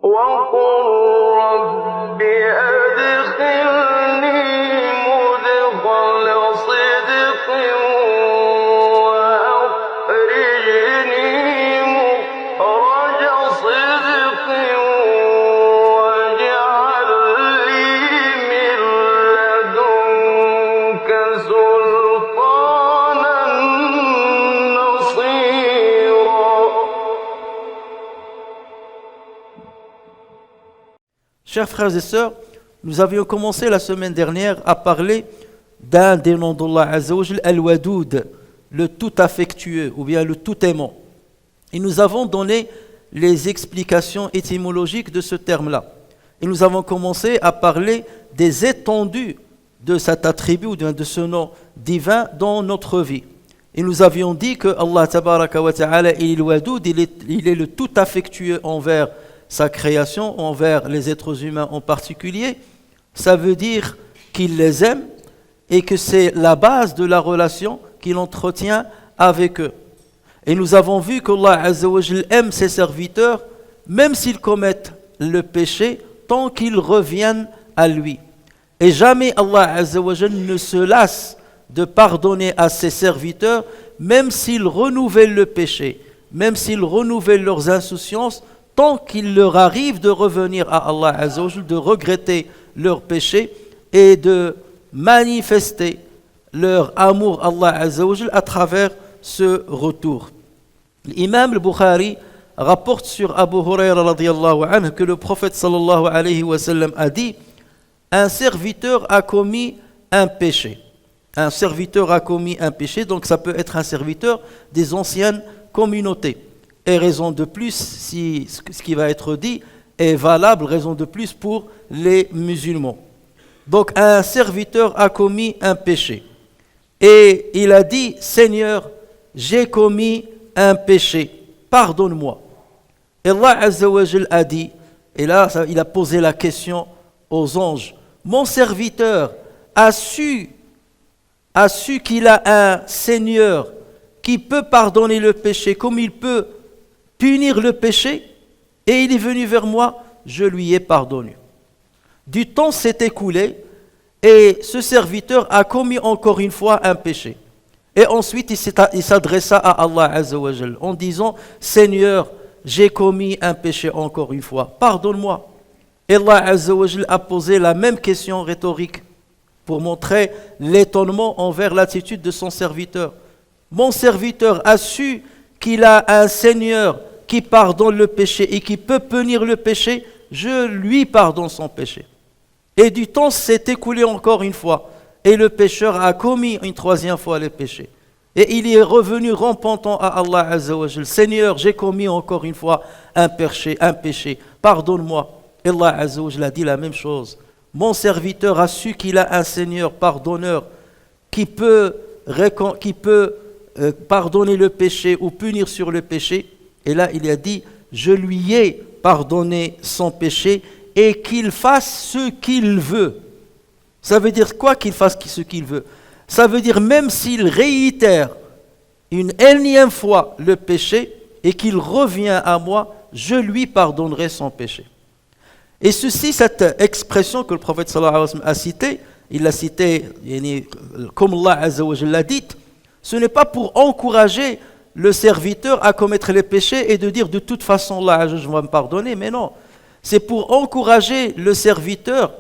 وقل رب أدخلني مدخل صدق وأخرجني مخرج صدق واجعل لي من لدنك سلطانا نصيرا. Chers frères et sœurs, nous avions commencé la semaine dernière à parler d'un des noms d'Allah Azza wa Jal, Al-Wadoud, le tout affectueux ou bien le tout aimant. Et nous avons donné les explications étymologiques de ce terme-là. Et nous avons commencé à parler des étendues de cet attribut ou de ce nom divin dans notre vie. Et nous avions dit que Allah Tabaraka wa Ta'ala, il est le Wadoud, il est le tout affectueux envers sa création, envers les êtres humains en particulier. Ça veut dire qu'il les aime et que c'est la base de la relation qu'il entretient avec eux. Et nous avons vu qu'Allah Azza wa Jal aime ses serviteurs, même s'ils commettent le péché, tant qu'ils reviennent à lui. Et jamais Allah Azza wa Jal ne se lasse de pardonner à ses serviteurs, même s'ils renouvellent le péché, même s'ils renouvellent leurs insouciances, tant qu'il leur arrive de revenir à Allah Azza wa Jal, de regretter leur péché et de manifester leur amour à Allah Azza wa Jal à travers ce retour. L'imam al-Bukhari rapporte sur Abu Huraira radiyallahu anhu que le prophète sallallahu alayhi wa sallam a dit: un serviteur a commis un péché. Un serviteur a commis un péché, donc ça peut être un serviteur des anciennes communautés. Et raison de plus, si ce qui va être dit est valable, raison de plus pour les musulmans. Donc un serviteur a commis un péché. Et il a dit: Seigneur, j'ai commis un péché, pardonne-moi. Et Allah Azza wa Jal a dit, et là il a posé la question aux anges: mon serviteur a su qu'il a un Seigneur qui peut pardonner le péché comme il peut punir le péché, et il est venu vers moi, je lui ai pardonné. Du temps s'est écoulé et ce serviteur a commis encore une fois un péché. Et ensuite il s'adressa à Allah Azza wa Jal en disant: Seigneur, j'ai commis un péché encore une fois, pardonne-moi. Et Allah Azza wa Jal a posé la même question rhétorique pour montrer l'étonnement envers l'attitude de son serviteur. Mon serviteur a su qu'il a un Seigneur qui pardonne le péché et qui peut punir le péché, je lui pardonne son péché. Et du temps s'est écoulé encore une fois, et le pécheur a commis une troisième fois le péché. Et il est revenu repentant à Allah Azza wa Jal: Seigneur, j'ai commis encore une fois un péché, pardonne-moi. Et Allah Azza wa Jal a dit la même chose: mon serviteur a su qu'il a un Seigneur pardonneur qui peut pardonner le péché ou punir sur le péché. Et là il a dit: je lui ai pardonné son péché et qu'il fasse ce qu'il veut. Ça veut dire quoi, qu'il fasse ce qu'il veut? Ça veut dire même s'il réitère une énième fois le péché et qu'il revient à moi, je lui pardonnerai son péché. Et cette expression que le prophète sallallahu alayhi wa sallam a citée, il l'a citée comme Allah Azza wa Jalla l'a dit, ce n'est pas pour encourager le serviteur à commettre les péchés et de dire de toute façon Allah Azza wa Jalla va me pardonner, mais non. C'est pour encourager le serviteur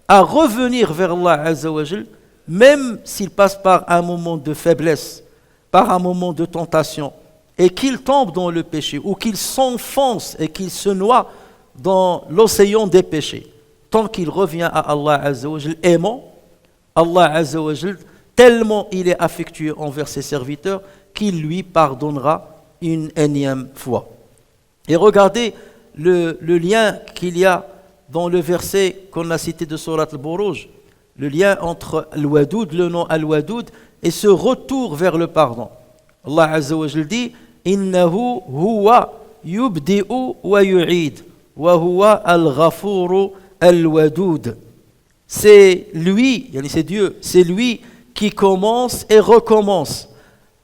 à revenir vers Allah Azza wa Jalla, même s'il passe par un moment de faiblesse, par un moment de tentation, et qu'il tombe dans le péché, ou qu'il s'enfonce et qu'il se noie dans l'océan des péchés. Tant qu'il revient à Allah Azza wa Jalla aimant, Allah Azza wa Jalla, tellement il est affectueux envers ses serviteurs, qu'il lui pardonnera une énième fois. Et regardez le lien qu'il y a dans le verset qu'on a cité de Surat Al-Buruj, le lien entre Al-Wadoud, le nom Al-Wadoud, et ce retour vers le pardon. Allah Azza wa Jalla dit: Innahu huwa yubdi'u wa yu'id wa huwa al-ghafuru al-wadoud. C'est lui, c'est Dieu, c'est lui qui commence et recommence.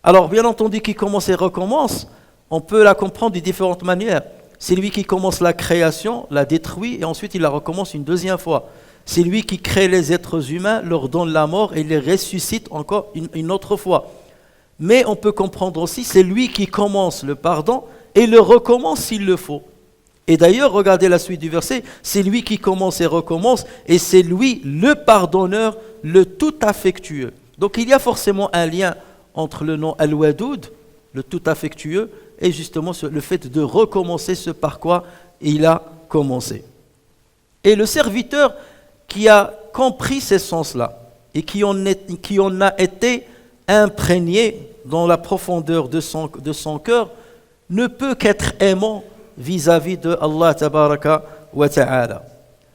Alors bien entendu, qui commence et recommence, on peut la comprendre de différentes manières. C'est lui qui commence la création, la détruit et ensuite il la recommence une deuxième fois. C'est lui qui crée les êtres humains, leur donne la mort et les ressuscite encore une autre fois. Mais on peut comprendre aussi, c'est lui qui commence le pardon et le recommence s'il le faut. Et d'ailleurs, regardez la suite du verset, c'est lui qui commence et recommence, et c'est lui le pardonneur, le tout affectueux. Donc il y a forcément un lien entre le nom Al-Wadoud, le tout affectueux, et justement le fait de recommencer ce par quoi il a commencé. Et le serviteur qui a compris ces sens-là, et qui en a été imprégné dans la profondeur de son cœur, ne peut qu'être aimant vis-à-vis de Allah tabaraka wa ta'ala.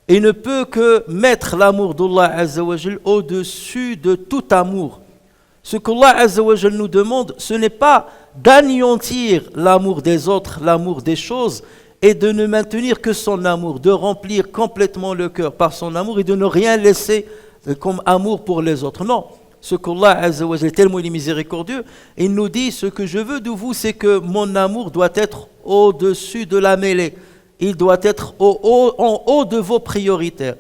Et ne peut que mettre l'amour d'Allah Azza wa Jal au-dessus de tout amour. Ce qu'Allah Azza wa Jal nous demande, ce n'est pas d'anéantir l'amour des autres, l'amour des choses, et de ne maintenir que son amour, de remplir complètement le cœur par son amour et de ne rien laisser comme amour pour les autres. Non. Ce qu'Allah Azza wa Jal, tellement il est miséricordieux, il nous dit, ce que je veux de vous, c'est que mon amour doit être au-dessus de la mêlée. Il doit être en haut de vos priorités.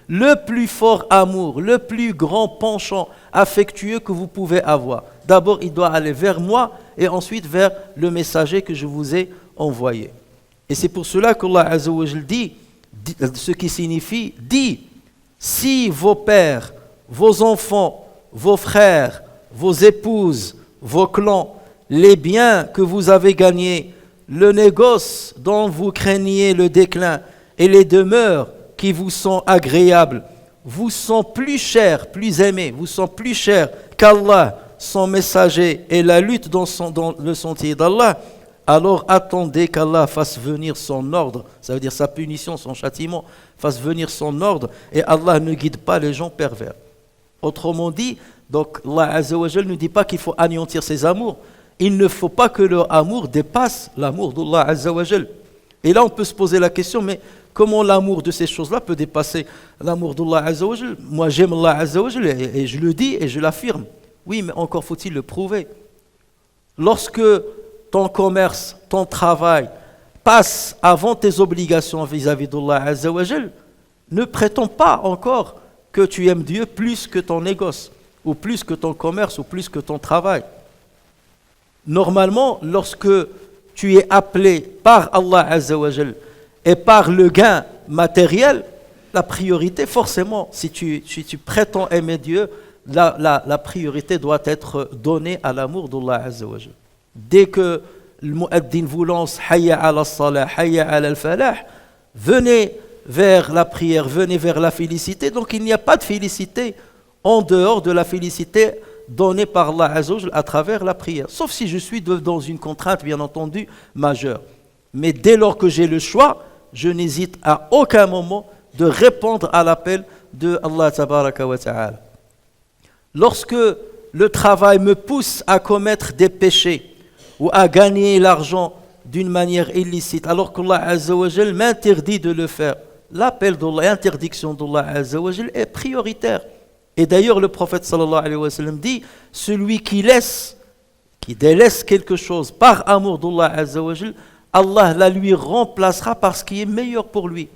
Le plus fort amour, le plus grand penchant affectueux que vous pouvez avoir. D'abord, il doit aller vers moi et ensuite vers le messager que je vous ai envoyé. Et c'est pour cela qu'Allah Azza wa Jal dit, ce qui signifie, dit, si vos pères, vos enfants, vos frères, vos épouses, vos clans, les biens que vous avez gagnés, le négoce dont vous craignez le déclin et les demeures qui vous sont agréables, vous sont plus chers, plus aimés, vous sont plus chers qu'Allah, son messager et la lutte dans le sentier d'Allah, alors attendez qu'Allah fasse venir son ordre, ça veut dire sa punition, son châtiment, fasse venir son ordre, et Allah ne guide pas les gens pervers. Autrement dit, donc Allah Azza wa Jal ne dit pas qu'il faut anéantir ses amours. Il ne faut pas que leur amour dépasse l'amour d'Allah Azza wa Jal. Et là, on peut se poser la question, mais comment l'amour de ces choses-là peut dépasser l'amour d'Allah Azza wa Jal? Moi, j'aime Allah Azza wa Jal et je le dis et je l'affirme. Oui, mais encore faut-il le prouver. Lorsque ton commerce, ton travail passe avant tes obligations vis-à-vis d'Allah Azza wa Jal, ne prétends pas encore que tu aimes Dieu plus que ton négoce, ou plus que ton commerce, ou plus que ton travail. Normalement, lorsque tu es appelé par Allah Azza wa Jal et par le gain matériel, la priorité, forcément, si tu prétends aimer Dieu, la priorité doit être donnée à l'amour d'Allah Azza wa Jal. Dès que le mu'addin vous lance Hayya ala salah, Hayya ala al-falah, venez vers la prière, venez vers la félicité. Donc il n'y a pas de félicité en dehors de la félicité donnée par Allah Azza wa Jal à travers la prière. Sauf si je suis dans une contrainte, bien entendu, majeure. Mais dès lors que j'ai le choix, je n'hésite à aucun moment de répondre à l'appel de Allah tabaraka wa ta'ala. Lorsque le travail me pousse à commettre des péchés ou à gagner l'argent d'une manière illicite, alors qu'Allah Azza wa Jal m'interdit de le faire, l'appel d'Allah, l'interdiction d'Allah Azza wa Jal est prioritaire. Et d'ailleurs, le prophète sallallahu alayhi wa sallam dit, celui qui délaisse quelque chose par amour d'Allah Azza wa Jal, Allah la lui remplacera par ce qui est meilleur pour lui.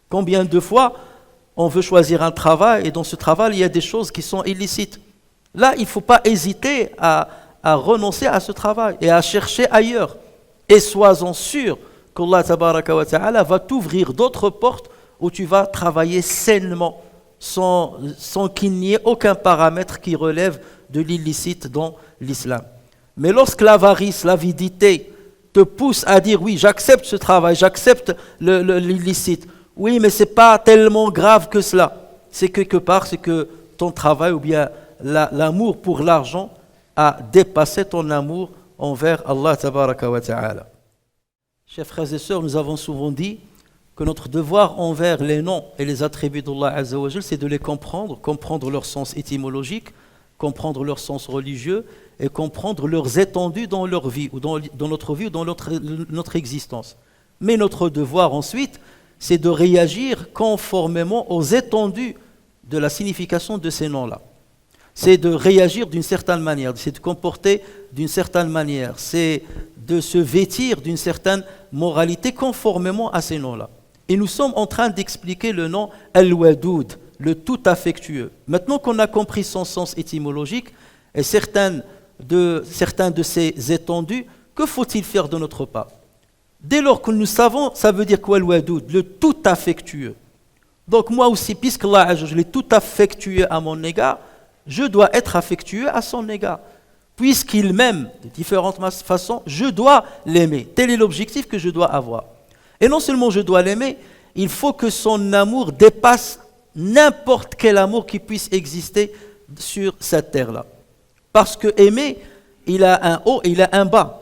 Combien de fois on veut choisir un travail et dans ce travail, il y a des choses qui sont illicites. Là, il ne faut pas hésiter à renoncer à ce travail et à chercher ailleurs. Et sois-en sûr qu'Allah tabaraka wa ta'ala va t'ouvrir d'autres portes où tu vas travailler sainement, sans qu'il n'y ait aucun paramètre qui relève de l'illicite dans l'islam. Mais lorsque l'avarice, l'avidité te pousse à dire oui, j'accepte ce travail, j'accepte l'illicite, oui, mais ce n'est pas tellement grave que cela. C'est quelque part, c'est que ton travail ou bien l'amour pour l'argent a dépassé ton amour envers Allah tabaraka wa ta'ala. Chers frères et sœurs, nous avons souvent dit que notre devoir envers les noms et les attributs d'Allah Azza wa Jal, c'est de les comprendre leur sens étymologique, comprendre leur sens religieux et comprendre leurs étendues dans leur vie, ou dans notre vie ou dans notre existence. Mais notre devoir ensuite, c'est de réagir conformément aux étendues de la signification de ces noms-là. c'est de réagir d'une certaine manière, c'est de comporter d'une certaine manière, c'est de se vêtir d'une certaine moralité conformément à ces noms-là. Et nous sommes en train d'expliquer le nom Al-Wadoud, le tout affectueux. Maintenant qu'on a compris son sens étymologique et certains de ces étendues, que faut-il faire de notre part? Dès lors que nous savons, ça veut dire quoi Al-Wadoud, le tout affectueux. Donc moi aussi, puisqu'Allah est tout affectueux à mon égard, je dois être affectueux à son égard. Puisqu'il m'aime de différentes façons, je dois l'aimer. Tel est l'objectif que je dois avoir. Et non seulement je dois l'aimer, il faut que son amour dépasse n'importe quel amour qui puisse exister sur cette terre-là. Parce que aimer, il a un haut et il a un bas.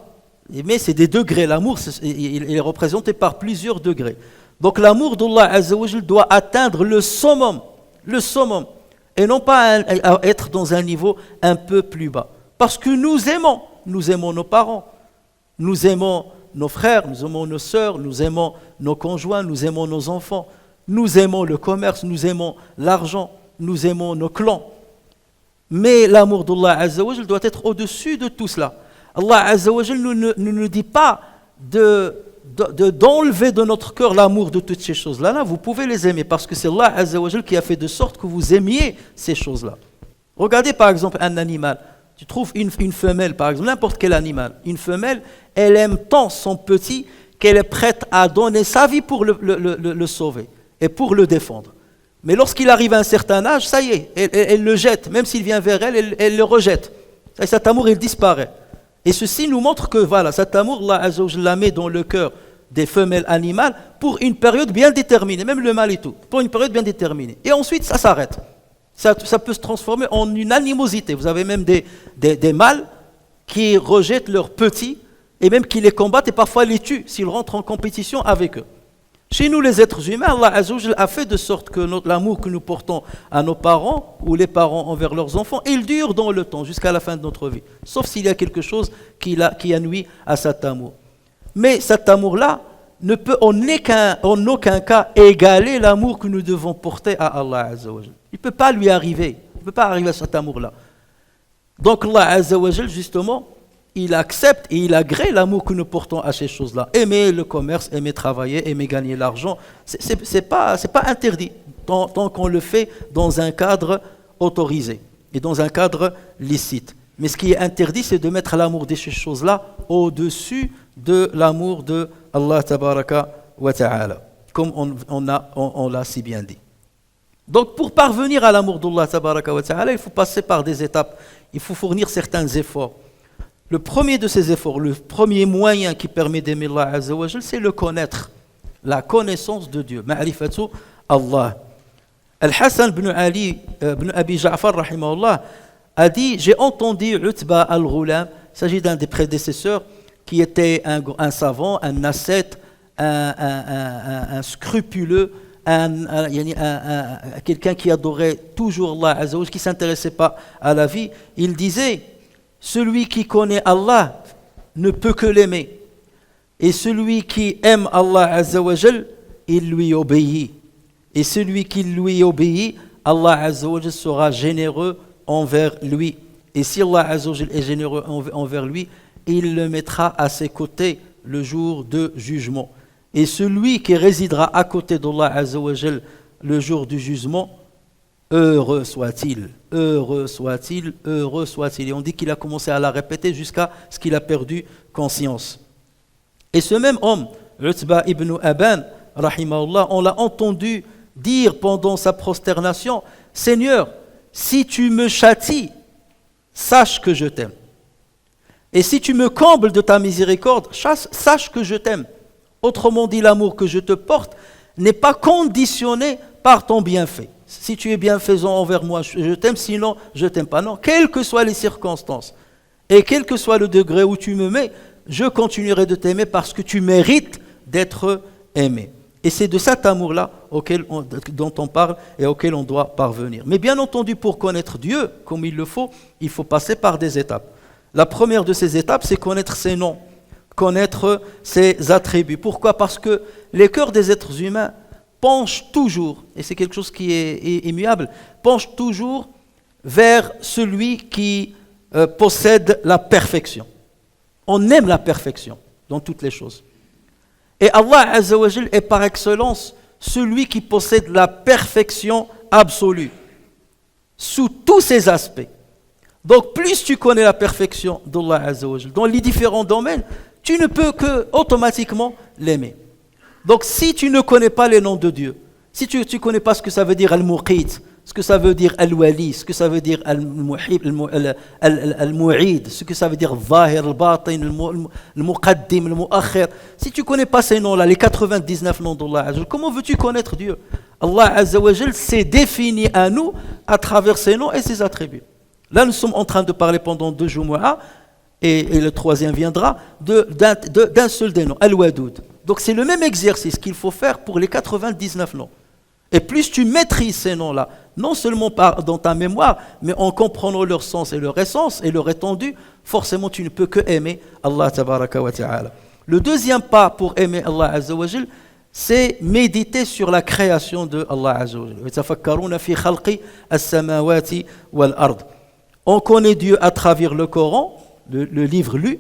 Aimer, c'est des degrés. L'amour, il est représenté par plusieurs degrés. Donc l'amour d'Allah Azza wa Jal doit atteindre le summum, et non pas être dans un niveau un peu plus bas. Parce que nous aimons nos parents, nous aimons nos frères, nous aimons nos sœurs, nous aimons nos conjoints, nous aimons nos enfants, nous aimons le commerce, nous aimons l'argent, nous aimons nos clans. Mais l'amour d'Allah Azza wa Jal doit être au-dessus de tout cela. Allah Azza wa Jal ne nous dit pas d'enlever de notre cœur l'amour de toutes ces choses-là. Là, vous pouvez les aimer parce que c'est Allah Azza wa Jal qui a fait de sorte que vous aimiez ces choses-là. Regardez par exemple un animal. Tu trouves une femelle, par exemple, n'importe quel animal. Une femelle, elle aime tant son petit qu'elle est prête à donner sa vie pour le sauver et pour le défendre. Mais lorsqu'il arrive à un certain âge, ça y est, elle le jette. Même s'il vient vers elle, elle le rejette. Et cet amour, il disparaît. Et ceci nous montre que voilà, cet amour, Allah Azza wa Jalla la met dans le cœur des femelles animales pour une période bien déterminée, même le mâle et tout, pour une période bien déterminée. Et ensuite, ça s'arrête. Ça peut se transformer en une animosité. Vous avez même des mâles qui rejettent leurs petits et même qui les combattent et parfois les tuent s'ils rentrent en compétition avec eux. Chez nous, les êtres humains, Allah Azza wa Jalla a fait de sorte que l'amour que nous portons à nos parents ou les parents envers leurs enfants, il dure dans le temps, jusqu'à la fin de notre vie. Sauf s'il y a quelque chose qui a nui à cet amour. Mais cet amour-là ne peut en aucun cas égaler l'amour que nous devons porter à Allah Azza wa Jalla. Il ne peut pas lui arriver. Il ne peut pas arriver à cet amour-là. Donc Allah Azza wa Jalla, justement, il accepte et il agrée l'amour que nous portons à ces choses-là. Aimer le commerce, aimer travailler, aimer gagner l'argent, c'est pas interdit tant qu'on le fait dans un cadre autorisé et dans un cadre licite. Mais ce qui est interdit, c'est de mettre l'amour de ces choses-là au-dessus de l'amour de Allah tabaraka wa ta'ala, comme on l'a si bien dit. Donc pour parvenir à l'amour d'Allah tabaraka wa ta'ala, il faut passer par des étapes, il faut fournir certains efforts. Le premier de ces efforts, le premier moyen qui permet d'aimer Allah Azza wa Jal, c'est le connaître, la connaissance de Dieu. Ma'rifatu Allah. Al-Hassan ibn Ali ibn Abi Ja'far rahimahullah a dit: j'ai entendu Utba al-Ghulam, il s'agit d'un des prédécesseurs qui était un savant, un ascète, un scrupuleux, quelqu'un qui adorait toujours Allah Azza wa Jal, qui ne s'intéressait pas à la vie. Il disait: celui qui connaît Allah ne peut que l'aimer. Et celui qui aime Allah Azza wa Jal, il lui obéit. Et celui qui lui obéit, Allah Azza wa Jal sera généreux envers lui. Et si Allah Azza wa Jal est généreux envers lui, il le mettra à ses côtés le jour de jugement. Et celui qui résidera à côté d'Allah Azza wa Jal le jour du jugement, heureux soit-il, heureux soit-il, heureux soit-il. Et on dit qu'il a commencé à la répéter jusqu'à ce qu'il a perdu conscience. Et ce même homme, Utba ibn Aban, rahimahullah, on l'a entendu dire pendant sa prosternation: Seigneur, si tu me châties, sache que je t'aime. Et si tu me combles de ta miséricorde, sache que je t'aime. Autrement dit, l'amour que je te porte n'est pas conditionné par ton bienfait. Si tu es bienfaisant envers moi, je t'aime, sinon je ne t'aime pas. Non, quelles que soient les circonstances et quel que soit le degré où tu me mets, je continuerai de t'aimer parce que tu mérites d'être aimé. Et c'est de cet amour-là dont on parle et auquel on doit parvenir. Mais bien entendu, pour connaître Dieu comme il faut passer par des étapes. La première de ces étapes, c'est connaître ses noms, connaître ses attributs. Pourquoi ? Parce que les cœurs des êtres humains penchent toujours, et c'est quelque chose qui est immuable, penchent toujours vers celui qui possède la perfection. On aime la perfection dans toutes les choses. Et Allah Azza wa Jal est par excellence celui qui possède la perfection absolue, sous tous ses aspects. Donc plus tu connais la perfection d'Allah Azza wa Jal dans les différents domaines, tu ne peux que automatiquement l'aimer. Donc si tu ne connais pas les noms de Dieu, si tu ne connais pas ce que ça veut dire Al-Muqit, ce que ça veut dire Al-Wali, ce que ça veut dire Al-Muhib, Al-Mu'id, ce que ça veut dire Zahir, Al-Batin, Al-Muqaddim, Al-Mu'akhir, si tu ne connais pas ces noms-là, les 99 noms d'Allah Azza wa Jal, comment veux-tu connaître Dieu? Allah Azza wa Jal s'est défini à nous à travers ses noms et ses attributs. Là, nous sommes en train de parler pendant 2 Jumu'ah, et le troisième viendra, d'un seul des noms, Al-Wadoud. Donc c'est le même exercice qu'il faut faire pour les 99 noms. Et plus tu maîtrises ces noms-là, non seulement dans ta mémoire, mais en comprenant leur sens et leur essence et leur étendue, forcément tu ne peux que aimer Allah tabaraka wa ta'ala. Le deuxième pas pour aimer Allah Azza wa Jal, c'est méditer sur la création de Allah Azza wa Jal. Yatafakkaruna fi khalqi as-samawati wal ard. On connaît Dieu à travers le Coran, le livre lu,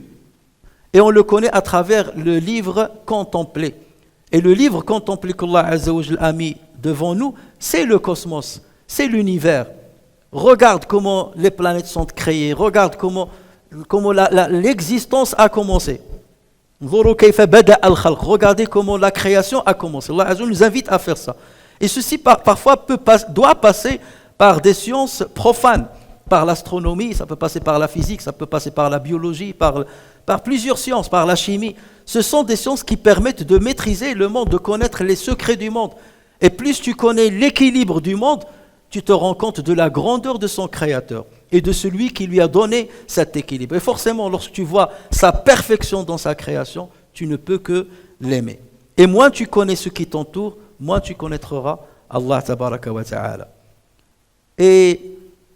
et on le connaît à travers le livre contemplé. Et le livre contemplé qu'Allah Azza wa Jal a mis devant nous, c'est le cosmos, c'est l'univers. Regarde comment les planètes sont créées, regarde comment l'existence a commencé. Regardez comment la création a commencé. Allah Azza wa Jal nous invite à faire ça. Et ceci parfois doit passer par des sciences profanes, par l'astronomie, ça peut passer par la physique, ça peut passer par la biologie, par plusieurs sciences, par la chimie. Ce sont des sciences qui permettent de maîtriser le monde, de connaître les secrets du monde. Et plus tu connais l'équilibre du monde, tu te rends compte de la grandeur de son créateur et de celui qui lui a donné cet équilibre. Et forcément, lorsque tu vois sa perfection dans sa création, tu ne peux que l'aimer. Et moins tu connais ce qui t'entoure, moins tu connaîtras Allah tabaraka wa ta'ala. Et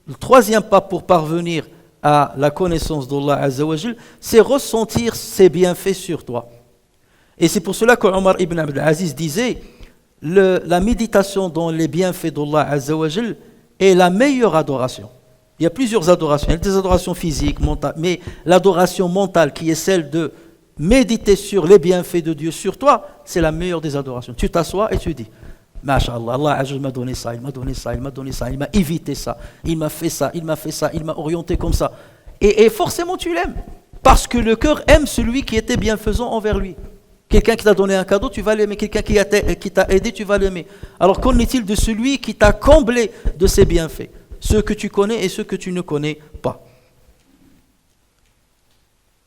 le troisième pas pour parvenir à la connaissance d'Allah Azza wa Jal, c'est ressentir ses bienfaits sur toi. Et c'est pour cela que Omar ibn Abdul Aziz disait, la méditation dans les bienfaits d'Allah Azza wa Jal est la meilleure adoration. Il y a plusieurs adorations, il y a des adorations physiques, mentales, mais l'adoration mentale qui est celle de méditer sur les bienfaits de Dieu sur toi, c'est la meilleure des adorations. Tu t'assois et tu dis, Masha'Allah, Allah Azza wa Jal m'a donné ça, il m'a donné ça, il m'a donné ça, il m'a évité ça, il m'a fait ça, il m'a fait ça, il m'a orienté comme ça. Et forcément tu l'aimes, parce que le cœur aime celui qui était bienfaisant envers lui. Quelqu'un qui t'a donné un cadeau, tu vas l'aimer. Quelqu'un qui t'a aidé, tu vas l'aimer. Alors qu'en est-il de celui qui t'a comblé de ses bienfaits, ceux que tu connais et ceux que tu ne connais pas?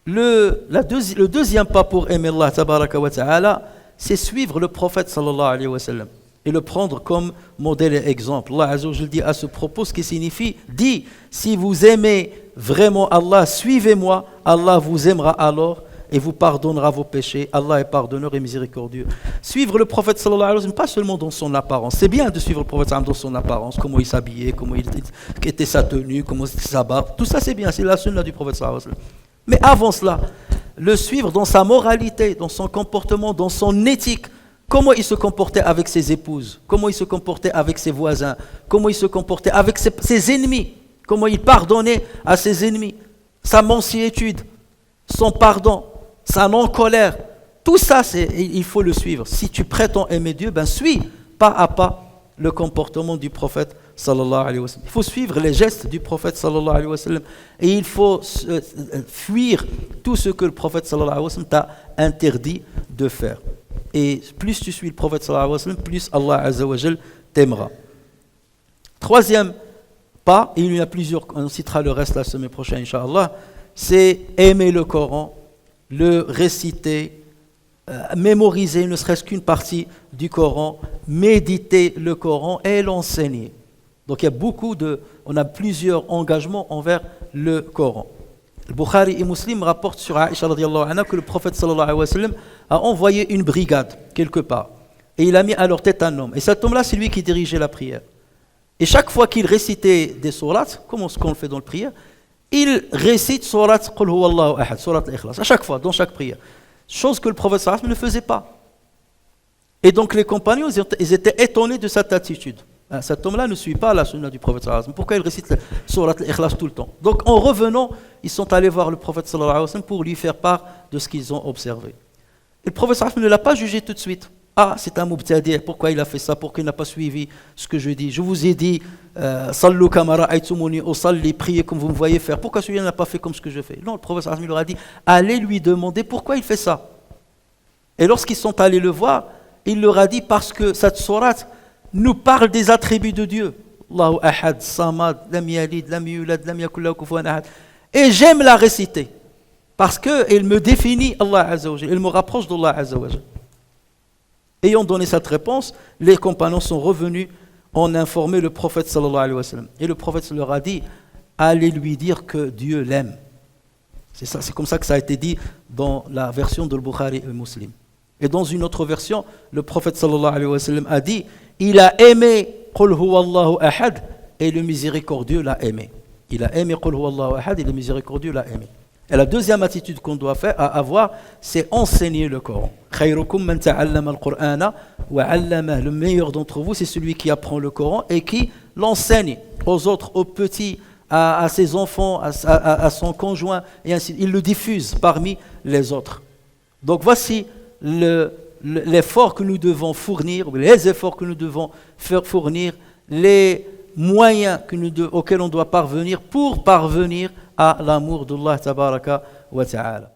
Le deuxième pas pour aimer Allah tabaraka wa ta'ala, c'est suivre le prophète sallallahu alayhi wa sallam et le prendre comme modèle et exemple. Allah Azza wa Jal dit à ce propos, ce qui signifie, dit, si vous aimez vraiment Allah, suivez-moi, Allah vous aimera alors et vous pardonnera vos péchés. Allah est pardonneur et miséricordieux. Suivre le prophète sallallahu alayhi wa sallam, pas seulement dans son apparence. C'est bien de suivre le prophète sallallahu alayhi wa sallam dans son apparence, comment il s'habillait, comment était sa tenue, comment était sa barbe. Tout ça c'est bien, c'est la sunna du prophète sallallahu alayhi wa sallam. Mais avant cela, le suivre dans sa moralité, dans son comportement, dans son éthique. Comment il se comportait avec ses épouses, comment il se comportait avec ses voisins, comment il se comportait avec ses ennemis, comment il pardonnait à ses ennemis, sa mansuétude, son pardon, sa non-colère. Tout ça, il faut le suivre. Si tu prétends aimer Dieu, suis pas à pas le comportement du prophète sallallahu alayhi wa sallam. Il faut suivre les gestes du prophète sallallahu alayhi wa sallam et il faut fuir tout ce que le prophète sallallahu alayhi wa sallam t'a interdit de faire. Et plus tu suis le prophète sallallahu alayhi wa sallam, plus Allah Azza wa Jal t'aimera. Troisième pas, et il y en a plusieurs, on citera le reste la semaine prochaine, Inch'Allah, c'est aimer le Coran, le réciter, mémoriser ne serait-ce qu'une partie du Coran, méditer le Coran et l'enseigner. Donc il y a on a plusieurs engagements envers le Coran. Le Bukhari et Muslim rapportent sur Aïcha radiyallahu anha que le prophète sallallahu alayhi wa sallam a envoyé une brigade quelque part et il a mis à leur tête un homme. Et cet homme-là, c'est lui qui dirigeait la prière. Et chaque fois qu'il récitait des sourates, comme ce qu'on fait dans la prière, il récite surat Qul huwallahu ahad, surat al-Ikhlas, à chaque fois, dans chaque prière. Chose que le prophète sallallahu alayhi wa sallam ne faisait pas. Et donc les compagnons, ils étaient étonnés de cette attitude. Cet homme-là ne suit pas la sunna du prophète sallallahu alayhi wa sallam. Pourquoi il récite la surat al-Ikhlas tout le temps? Donc en revenant, ils sont allés voir le prophète sallallahu alayhi wa sallam pour lui faire part de ce qu'ils ont observé. Et le prophète sallallahu alayhi wa sallam ne l'a pas jugé tout de suite. Ah, c'est un mubtadi', pourquoi il a fait ça, pourquoi il n'a pas suivi ce que je dis? Je vous ai dit, sallu kama ra'aytumuni usalli, priez comme vous me voyez faire. Pourquoi celui-là n'a pas fait comme ce que je fais? Non, le prophète sallallahu alayhi wa sallam leur a dit, allez lui demander pourquoi il fait ça. Et lorsqu'ils sont allés le voir, il leur a dit, parce que cette sourate nous parle des attributs de Dieu. Allahu ahad, samad, lam yalid, lam yulad, lam yakul lahu kufuwan ahad. Et j'aime la réciter, parce qu'elle me définit Allah Azza wa Jalla, elle me rapproche d'Allah Azza wa Jalla. Ayant donné cette réponse, les compagnons sont revenus en informer le prophète sallallahu alayhi wa sallam. Et le prophète leur a dit, allez lui dire que Dieu l'aime. C'est comme ça que ça a été dit dans la version de Bukhari et Muslim. Et dans une autre version, le prophète sallallahu alayhi wa sallam a dit, il a aimé Qul huwa Allahu ahad et le miséricordieux l'a aimé. Il a aimé Qul huwa Allahu ahad et le miséricordieux l'a aimé. Et la deuxième attitude qu'on doit avoir, c'est enseigner le Coran. Khayrukum man ta'allama al-Qur'ana wa 'allama. Le meilleur d'entre vous, c'est celui qui apprend le Coran et qui l'enseigne aux autres, aux petits, à ses enfants, à son conjoint, et ainsi. Il le diffuse parmi les autres. Donc voici l'effort que nous devons fournir, les efforts que nous devons faire fournir, les moyens auxquels on doit parvenir pour parvenir à l'amour d'Allah tabaraka wa ta'ala.